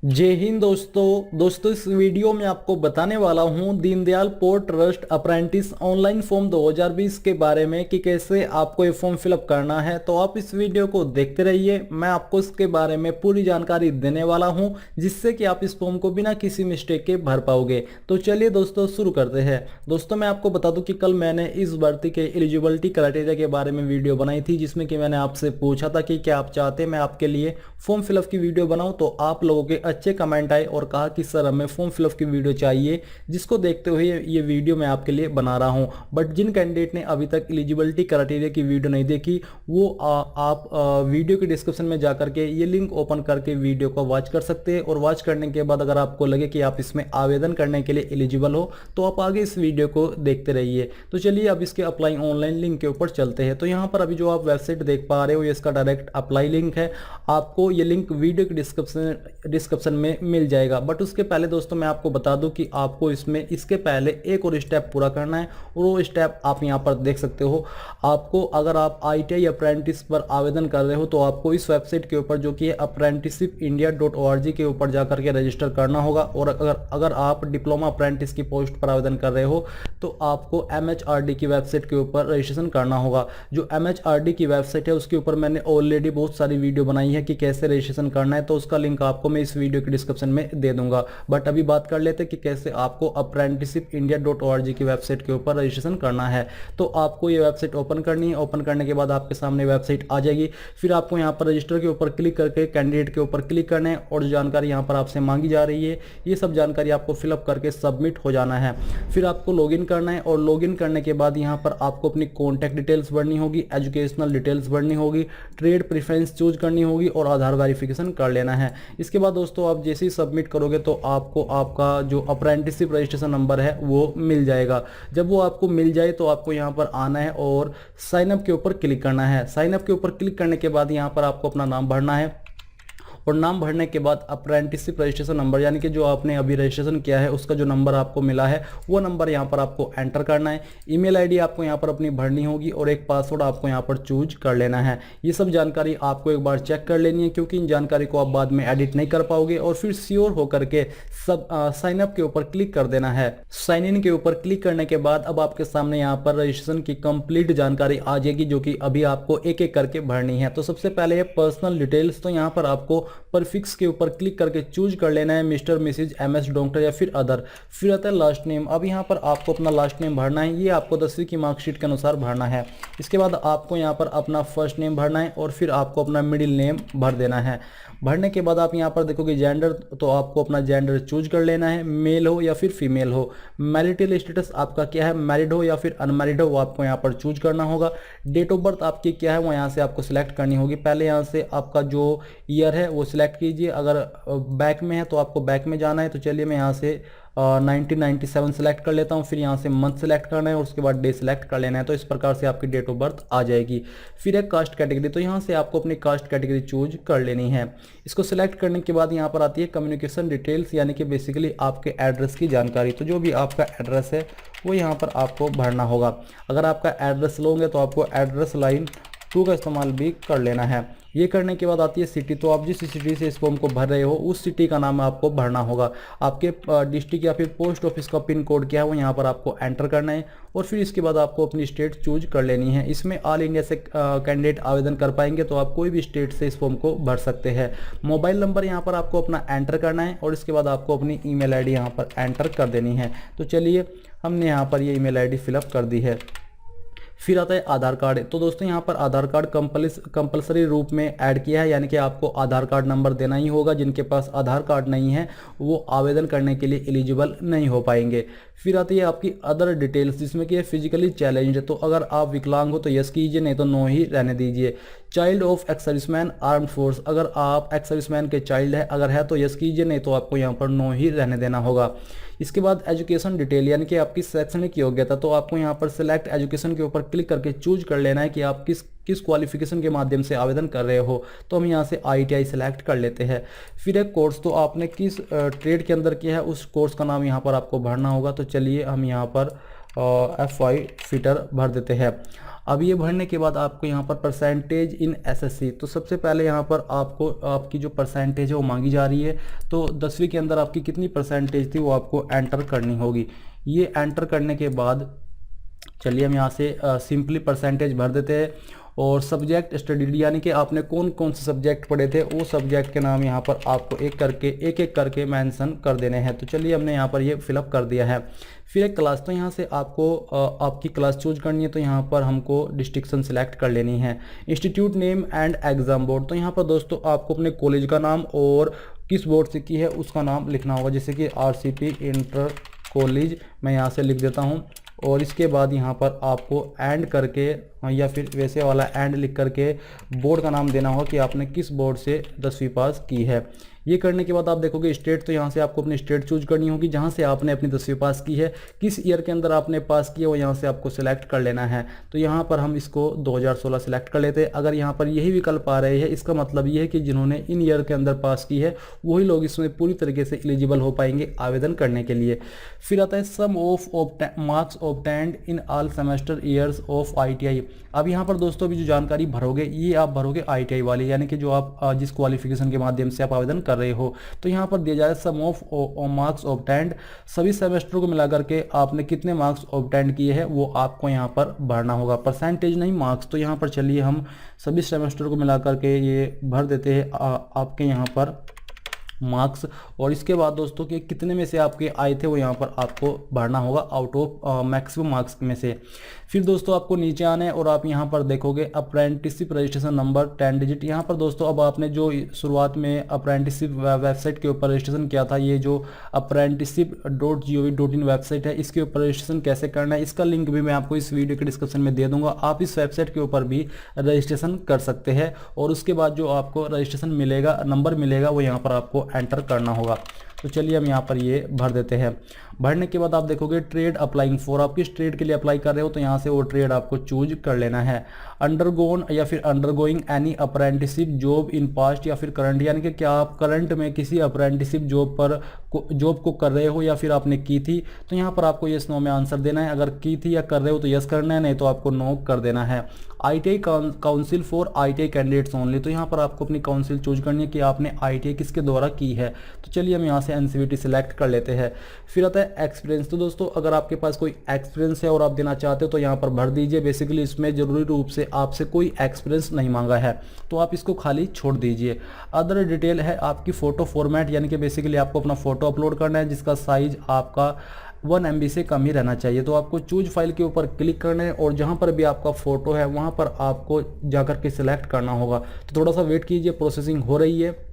जय हिंद दोस्तों इस वीडियो में आपको बताने वाला हूं Deendayal port trust apprentice online form 2020 के बारे में कि कैसे आपको ये फॉर्म फिलअप करना है। तो आप इस वीडियो को देखते रहिए, मैं आपको इसके बारे में पूरी जानकारी देने वाला हूं जिससे कि आप इस फॉर्म को बिना किसी मिस्टेक के भर पाओगे। तो चलिए दोस्तों शुरू करते हैं। दोस्तों मैं आपको बता दूं कि कल मैंने इस भर्ती के एलिजिबिलिटी क्राइटेरिया के बारे में वीडियो बनाई थी जिसमें कि मैंने आपसे पूछा था कि क्या आप चाहते हैं मैं आपके लिए फॉर्म फिलअप की वीडियो बनाऊं। तो आप लोगों के अच्छे कमेंट आए और कहा कि सर हमें फॉर्म फिलअप की वीडियो चाहिए, जिसको देखते हुए ये वीडियो मैं आपके लिए बना रहा हूं। बट जिन कैंडिडेट ने अभी तक एलिजिबिलिटी क्राइटेरिया की वीडियो नहीं देखी वो आप वीडियो के डिस्क्रिप्शन में जाकर के ये लिंक ओपन करके वीडियो को वॉच कर सकते हैं। और वॉच करने के बाद अगर आपको लगे कि आप इसमें आवेदन करने के लिए एलिजिबल हो तो आप आगे इस वीडियो को देखते रहिए। तो चलिए अब इसके अप्लाई ऑनलाइन लिंक के ऊपर चलते हैं। तो यहाँ पर अभी जो आप वेबसाइट देख पा रहे हो ये इसका डायरेक्ट अप्लाई लिंक है। आपको ये लिंक वीडियो के डिस्क्रिप्शन में मिल जाएगा। बट उसके पहले दोस्तों मैं आपको बता दूं कि आपको इसमें इसके पहले एक और स्टेप पूरा करना है और वो स्टेप आप यहां पर देख सकते हो। आपको अगर आप ITI अप्रेंटिस पर आवेदन कर रहे हो तो आपको इस वेबसाइट के ऊपर जो कि है apprenticeshipindia.org के ऊपर जाकर के रजिस्टर करना होगा। और अगर आप डिप्लोमा अप्रेंटिस की पोस्ट पर आवेदन कर रहे हो तो आपको MHRD की वेबसाइट के ऊपर रजिस्ट्रेशन करना होगा। जो MHRD की वेबसाइट है उसके ऊपर मैंने ऑलरेडी बहुत सारी वीडियो बनाई है कि कैसे रजिस्ट्रेशन करना है, तो उसका लिंक आपको मैं इस वीडियो के डिस्क्रिप्शन में दे दूंगा। बट अभी बात कर लेते हैं कि कैसे आपको apprenticeshipindia.org की वेबसाइट के ऊपर रजिस्ट्रेशन करना है। तो आपको ये वेबसाइट ओपन करनी है। ओपन करने के बाद आपके सामने वेबसाइट आ जाएगी। फिर आपको यहाँ पर रजिस्टर के ऊपर क्लिक करके कैंडिडेट के ऊपर क्लिक करना है और जो जानकारी यहाँ पर आपसे मांगी जा रही है ये सब जानकारी आपको फिलअप करके सबमिट हो जाना है। फिर आपको लॉगिन करना है और लॉगिन करने के बाद यहाँ पर आपको अपनी कॉन्टैक्ट डिटेल्स भरनी होगी, एजुकेशनल डिटेल्स भरनी होगी, ट्रेड प्रेफरेंस चूज करनी होगी और आधार वेरिफिकेशन कर लेना है। इसके बाद दोस्तों आप जैसे ही सबमिट करोगे तो आपको आपका जो अप्रेंटिसशिप रजिस्ट्रेशन नंबर है वो मिल जाएगा। जब वो आपको मिल जाए तो आपको यहाँ पर आना है और साइन अप के ऊपर क्लिक करना है। साइन अप के ऊपर क्लिक करने के बाद यहाँ पर आपको अपना नाम भरना है और नाम भरने के बाद अप्रेंटिसशिप रजिस्ट्रेशन नंबर यानी कि जो आपने अभी रजिस्ट्रेशन किया है उसका जो नंबर आपको मिला है वो नंबर यहाँ पर आपको एंटर करना है। ईमेल आईडी आपको यहाँ पर अपनी भरनी होगी और एक पासवर्ड आपको यहाँ पर चूज कर लेना है। ये सब जानकारी आपको एक बार चेक कर लेनी है क्योंकि इन जानकारी को आप बाद में एडिट नहीं कर पाओगे। और फिर श्योर होकर के सब साइन अप के ऊपर क्लिक कर देना है। साइन इन के ऊपर क्लिक करने के बाद अब आपके सामने यहाँ पर रजिस्ट्रेशन की कंप्लीट जानकारी आ जाएगी जो कि अभी आपको एक एक करके भरनी है। तो सबसे पहले है पर्सनल डिटेल्स। तो यहाँ पर आपको परफिक्स के ऊपर क्लिक करके चूज कर लेना है मिस्टर, मिसेज, MS, डॉक्टर या फिर अदर। फिर आता है लास्ट नेम। अब यहाँ पर आपको अपना लास्ट नेम भरना है, ये आपको 10वीं की मार्कशीट के अनुसार भरना है। इसके बाद आपको यहाँ पर अपना फर्स्ट नेम भरना है और फिर आपको अपना मिडिल नेम भर देना है। भरने के बाद आप यहाँ पर देखोगे जेंडर, तो आपको अपना जेंडर चूज कर लेना है, मेल हो या फिर फीमेल हो। मैरिटल स्टेटस आपका क्या है, मैरिड हो या फिर अनमैरिड हो, वो आपको यहाँ पर चूज करना होगा। डेट ऑफ बर्थ आपकी क्या है वो यहाँ से आपको सिलेक्ट करनी होगी। पहले यहाँ से आपका जो ईयर है वो सिलेक्ट कीजिए। अगर बैक में है तो आपको बैक में जाना है। तो चलिए मैं यहाँ से 1997 सेलेक्ट कर लेता हूँ। फिर यहाँ से मंथ सेलेक्ट करना है और उसके बाद डे सेलेक्ट कर लेना है। तो इस प्रकार से आपकी डेट ऑफ बर्थ आ जाएगी। फिर एक कास्ट कैटेगरी, तो यहाँ से आपको अपनी कास्ट कैटेगरी चूज कर लेनी है। इसको सिलेक्ट करने के बाद यहाँ पर आती है कम्युनिकेशन डिटेल्स यानी कि बेसिकली आपके एड्रेस की जानकारी। तो जो भी आपका एड्रेस है वो यहाँ पर आपको भरना होगा। अगर आपका एड्रेस लोगे तो आपको एड्रेस लाइन 2 का इस्तेमाल भी कर लेना है। ये करने के बाद आती है सिटी। तो आप जिस सिटी से इस फॉर्म को भर रहे हो उस सिटी का नाम आपको भरना होगा। आपके डिस्ट्रिक्ट या फिर पोस्ट ऑफिस का पिन कोड क्या है वो यहाँ पर आपको एंटर करना है और फिर इसके बाद आपको अपनी स्टेट चूज कर लेनी है। इसमें ऑल इंडिया से कैंडिडेट आवेदन कर पाएंगे, तो आप कोई भी स्टेट से इस फॉर्म को भर सकते हैं। मोबाइल नंबर यहाँ पर आपको अपना एंटर करना है और इसके बाद आपको अपनी ईमेल आईडी यहाँ पर एंटर कर देनी है। तो चलिए हमने यहाँ पर ये ईमेल आईडी फिलअप कर दी है। फिर आता है आधार कार्ड। तो दोस्तों यहाँ पर आधार कार्ड कंपलसरी रूप में ऐड किया है यानी कि आपको आधार कार्ड नंबर देना ही होगा। जिनके पास आधार कार्ड नहीं है वो आवेदन करने के लिए एलिजिबल नहीं हो पाएंगे। फिर आती है आपकी अदर डिटेल्स जिसमें कि फिजिकली चैलेंज्ड है। तो अगर आप विकलांग हो तो यस कीजिए, नहीं तो नो ही रहने दीजिए। Child of ex serviceman armed force, अगर आप एक्स सर्विसमैन के चाइल्ड है अगर है तो यस कीजिए, नहीं तो आपको यहाँ पर नो ही रहने देना होगा। इसके बाद एजुकेशन डिटेल यानी कि आपकी शैक्षणिक योग्यता। तो आपको यहाँ पर सिलेक्ट एजुकेशन के ऊपर क्लिक करके चूज कर लेना है कि आप किस क्वालिफिकेशन के माध्यम से आवेदन कर रहे हो। तो हम यहाँ से ITI सेलेक्ट कर लेते हैं। फिर एक कोर्स, तो आपने किस ट्रेड के अंदर किया है उस कोर्स का नाम यहाँ पर आपको भरना होगा। तो चलिए हम यहाँ पर FI फिटर भर देते हैं। अब ये भरने के बाद आपको यहाँ पर परसेंटेज इन एसएससी, तो सबसे पहले यहाँ पर आपको आपकी जो परसेंटेज है वो मांगी जा रही है। तो 10वीं के अंदर आपकी कितनी परसेंटेज थी वो आपको एंटर करनी होगी। ये एंटर करने के बाद चलिए हम यहाँ से सिंपली परसेंटेज भर देते हैं। और सब्जेक्ट स्टडीड यानी कि आपने कौन कौन से सब्जेक्ट पढ़े थे वो सब्जेक्ट के नाम यहाँ पर आपको एक एक करके मेंशन कर देने हैं। तो चलिए हमने यहाँ पर ये फिलअप कर दिया है। फिर एक क्लास, तो यहाँ से आपको आपकी क्लास चूज करनी है। तो यहाँ पर हमको डिस्ट्रिक्शन सेलेक्ट कर लेनी है। Institute name and exam board, तो यहाँ पर दोस्तों आपको अपने कॉलेज का नाम और किस बोर्ड से की है उसका नाम लिखना होगा, जैसे कि RCP इंटर कॉलेज मैं यहाँ से लिख देता हूँ। और इसके बाद यहाँ पर आपको एंड करके या फिर वैसे वाला एंड लिख करके बोर्ड का नाम देना होगा कि आपने किस बोर्ड से 10वीं पास की है। ये करने के बाद आप देखोगे स्टेट, तो यहाँ से आपको अपनी स्टेट चूज करनी होगी जहाँ से आपने अपनी 10वीं पास की है। किस ईयर के अंदर आपने पास किया वो यहाँ से आपको सिलेक्ट कर लेना है। तो यहाँ पर हम इसको 2016 सिलेक्ट कर लेते हैं। अगर यहाँ पर यही विकल्प आ रहे हैं इसका मतलब ये है कि जिन्होंने इन ईयर के अंदर पास की है वही लोग इसमें पूरी तरीके से एलिजिबल हो पाएंगे आवेदन करने के लिए। फिर आता है sum of marks obtained in all semester years of ITI। अब यहाँ पर दोस्तों अभी जो जानकारी भरोगे ये आप भरोगे ITI वाली, यानी कि जो आप जिस क्वालिफिकेशन के माध्यम से आप आवेदन कर रहे हो। तो यहाँ पर दिया जा रहा है सम ऑफ मार्क्स ऑब्टेन्ड, सभी सेमेस्टर को मिला करके आपने कितने मार्क्स ऑब्टेन्ड किए हैं वो आपको यहाँ पर भरना होगा, परसेंटेज नहीं मार्क्स। तो यहाँ पर चलिए हम सभी सेमेस्टर को मिला करके ये भर देते हैं आपके यहाँ पर मार्क्स। और इसके बाद दोस्तों कि कितने में से आपके आए थे वो यहाँ पर आपको भरना होगा आउट ऑफ मैक्सिमम मार्क्स में से। फिर दोस्तों आपको नीचे आना है और आप यहाँ पर देखोगे अप्रेंटिसशिप रजिस्ट्रेशन नंबर 10 डिजिट। यहाँ पर दोस्तों अब आपने जो शुरुआत में अप्रेंटिसशिप वेबसाइट के ऊपर रजिस्ट्रेशन किया था, ये जो apprenticeship.gov.in वेबसाइट है इसके ऊपर रजिस्ट्रेशन कैसे करना है इसका लिंक भी मैं आपको इस वीडियो के डिस्क्रिप्शन में दे दूंगा। आप इस वेबसाइट के ऊपर भी रजिस्ट्रेशन कर सकते हैं और उसके बाद जो आपको रजिस्ट्रेशन मिलेगा, नंबर मिलेगा, वो यहाँ पर आपको एंटर करना होगा। तो चलिए हम यहाँ पर ये भर देते हैं। भरने के बाद आप देखोगे ट्रेड अप्लाइंग फॉर, आप किस ट्रेड के लिए अप्लाई कर रहे हो तो यहाँ से वो ट्रेड आपको चूज कर लेना है। अंडरगोन या फिर undergoing any apprenticeship job in past या फिर करंट, यानी कि क्या आप करंट में किसी अप्रेंटिसशिप जॉब को कर रहे हो या फिर आपने की थी। तो यहाँ पर आपको यस नो में आंसर देना है। अगर की थी या कर रहे हो तो यस करना है, नहीं तो आपको नो कर देना है। ITI council for ITI candidates only, तो यहाँ पर आपको अपनी काउंसिल चूज करनी है कि आपने ITI किसके द्वारा की है। तो चलिए हम यहाँ से NCVT सिलेक्ट कर लेते हैं। फिर आता है एक्सपीरियंस, तो दोस्तों अगर आपके पास कोई एक्सपीरियंस है और आप देना चाहते हो तो यहाँ पर भर दीजिए। बेसिकली इसमें जरूरी रूप से आपसे कोई एक्सपीरियंस नहीं मांगा है तो आप इसको खाली छोड़ दीजिए। अदर डिटेल है आपकी फ़ोटो फॉर्मेट, यानी कि बेसिकली आपको अपना फ़ोटो अपलोड करना है जिसका साइज आपका 1 MB से कम ही रहना चाहिए। तो आपको चूज फाइल के ऊपर क्लिक करना है और जहाँ पर भी आपका फ़ोटो है वहाँ पर आपको जाकर के सिलेक्ट करना होगा। तो थोड़ा सा वेट कीजिए, प्रोसेसिंग हो रही है।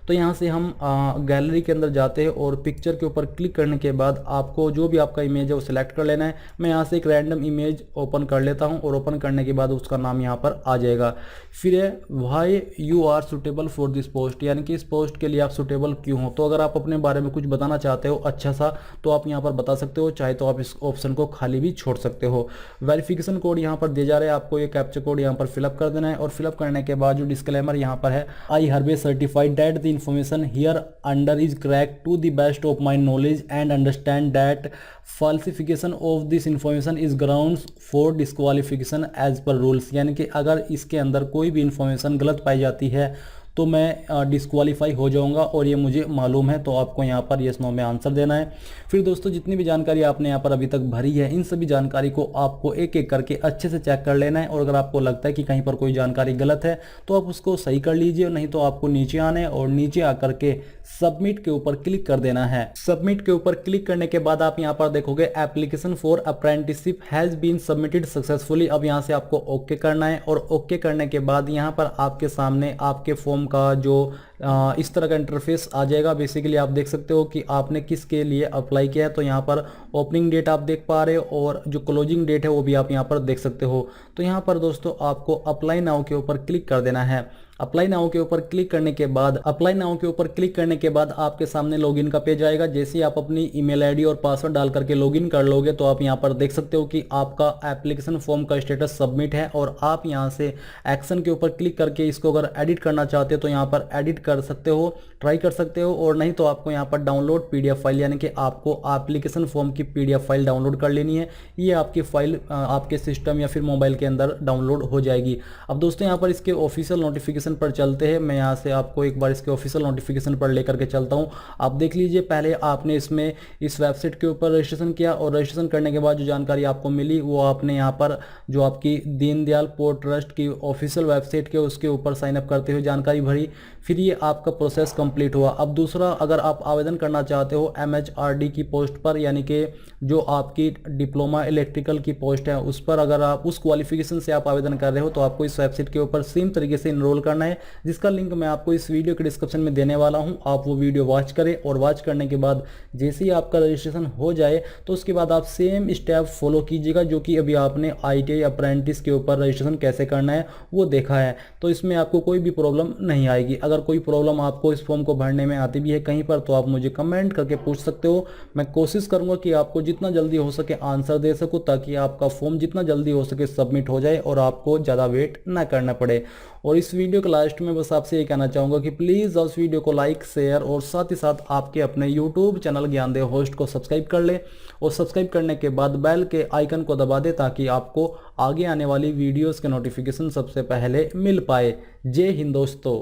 तो यहाँ से हम गैलरी के अंदर जाते हैं और पिक्चर के ऊपर क्लिक करने के बाद आपको जो भी आपका इमेज है वो सिलेक्ट कर लेना है। मैं यहाँ से एक रैंडम इमेज ओपन कर लेता हूँ और ओपन करने के बाद उसका नाम यहाँ पर आ जाएगा। फिर है why you are suitable for this post, यानी कि इस पोस्ट के लिए आप सुटेबल क्यों हो। तो अगर आप अपने बारे में कुछ बताना चाहते हो अच्छा सा तो आप यहाँ पर बता सकते हो, चाहे तो आप इस ऑप्शन को खाली भी छोड़ सकते हो। वेरिफिकेशन कोड यहाँ पर दिया जा रहा है, आपको ये कैप्चा कोड यहाँ पर फिलअप कर देना है। और फिलअप करने के बाद जो डिस्क्लेमर यहाँ पर है, I have certified that the information here under is correct to the best of my knowledge and understand that falsification of this information is grounds for disqualification as per rules, यानी कि अगर इसके अंदर कोई भी इंफॉर्मेशन गलत पाई जाती है तो मैं डिस्क्वालीफाई हो जाऊंगा और ये मुझे मालूम है। तो आपको यहाँ पर यस नो में आंसर देना है। फिर दोस्तों जितनी भी जानकारी आपने यहाँ पर अभी तक भरी है इन सभी जानकारी को आपको एक एक करके अच्छे से चेक कर लेना है और अगर आपको लगता है कि कहीं पर कोई जानकारी गलत है तो आप उसको सही कर लीजिए, नहीं तो आपको नीचे आना है और नीचे आकर के सबमिट के ऊपर क्लिक कर देना है। सबमिट के ऊपर क्लिक करने के बाद आप यहाँ पर देखोगे application for apprenticeship has been submitted successfully. अब यहाँ से आपको ओके करना है और ओके करने के बाद यहाँ पर आपके सामने आपके फॉर्म का जो इस तरह का इंटरफेस आ जाएगा। बेसिकली आप देख सकते हो कि आपने किसके लिए अप्लाई किया है। तो यहाँ पर ओपनिंग डेट आप देख पा रहे हो और जो क्लोजिंग डेट है वो भी आप यहाँ पर देख सकते हो। तो यहाँ पर दोस्तों आपको अप्लाई नाउ के ऊपर क्लिक कर देना है। अप्लाई नाउ के ऊपर क्लिक करने के बाद आपके सामने लॉगिन का पेज आएगा। जैसे ही आप अपनी ईमेल आईडी और पासवर्ड डाल करके लॉगिन कर लोगे तो आप यहाँ पर देख सकते हो कि आपका एप्लीकेशन फॉर्म का स्टेटस सबमिट है और आप यहाँ से एक्शन के ऊपर क्लिक करके इसको अगर एडिट करना चाहते हो तो यहाँ पर एडिट कर सकते हो, ट्राई कर सकते हो, और नहीं तो आपको यहाँ पर डाउनलोड पीडीएफ फाइल यानी कि आपको एप्लीकेशन फॉर्म की पीडीएफ फाइल डाउनलोड कर लेनी है। ये आपकी फाइल आपके सिस्टम या फिर मोबाइल के अंदर डाउनलोड हो जाएगी। अब दोस्तों यहाँ पर इसके ऑफिशियल नोटिफिकेशन पर चलते हैं। मैं यहाँ से आपको एक बार इसके ऑफिशियल नोटिफिकेशन पर लेकर के चलता हूँ। आप देख लीजिए, पहले आपने इसमें इस वेबसाइट के ऊपर रजिस्ट्रेशन किया और रजिस्ट्रेशन करने के बाद जो जानकारी आपको मिली वो आपने यहाँ पर जो आपकी दीनदयाल पोर्ट ट्रस्ट की ऑफिशियल वेबसाइट के उसके ऊपर साइन अप करते हुए जानकारी भरी, फिर ये आपका प्रोसेस कंप्लीट हुआ। अब दूसरा, अगर आप आवेदन करना चाहते हो MHRD की पोस्ट पर, यानी कि जो आपकी डिप्लोमा इलेक्ट्रिकल की पोस्ट है उस पर, अगर आप उस क्वालिफिकेशन से आप आवेदन कर रहे हो तो आपको इस वेबसाइट के ऊपर सेम तरीके से इनरोल करना है, जिसका लिंक मैं आपको इस वीडियो के डिस्क्रिप्शन में देने वाला हूं। आप वो वीडियो वॉच करें और वॉच करने के बाद जैसे ही आपका रजिस्ट्रेशन हो जाए तो उसके बाद आप सेम स्टेप फॉलो कीजिएगा जो कि अभी आपने ITI अप्रेंटिस के ऊपर रजिस्ट्रेशन कैसे करना है वो देखा है। तो इसमें आपको कोई भी प्रॉब्लम नहीं आएगी। अगर कोई प्रॉब्लम आपको इस फॉर्म को भरने में आती भी है कहीं पर तो आप मुझे कमेंट करके पूछ सकते हो। मैं कोशिश करूंगा कि आपको जितना जल्दी हो सके आंसर दे सकूं ताकि आपका फॉर्म जितना जल्दी हो सके सबमिट हो जाए और आपको ज़्यादा वेट ना करना पड़े। और इस वीडियो के लास्ट में बस आपसे ये कहना चाहूँगा कि प्लीज़ उस वीडियो को लाइक, शेयर और साथ ही साथ आपके अपने यूट्यूब चैनल ज्ञानदेव होस्ट को सब्सक्राइब कर ले और सब्सक्राइब करने के बाद बेल के आइकन को दबा दे ताकि आपको आगे आने वाली वीडियोस के नोटिफिकेशन सबसे पहले मिल पाए। जय हिंद दोस्तों।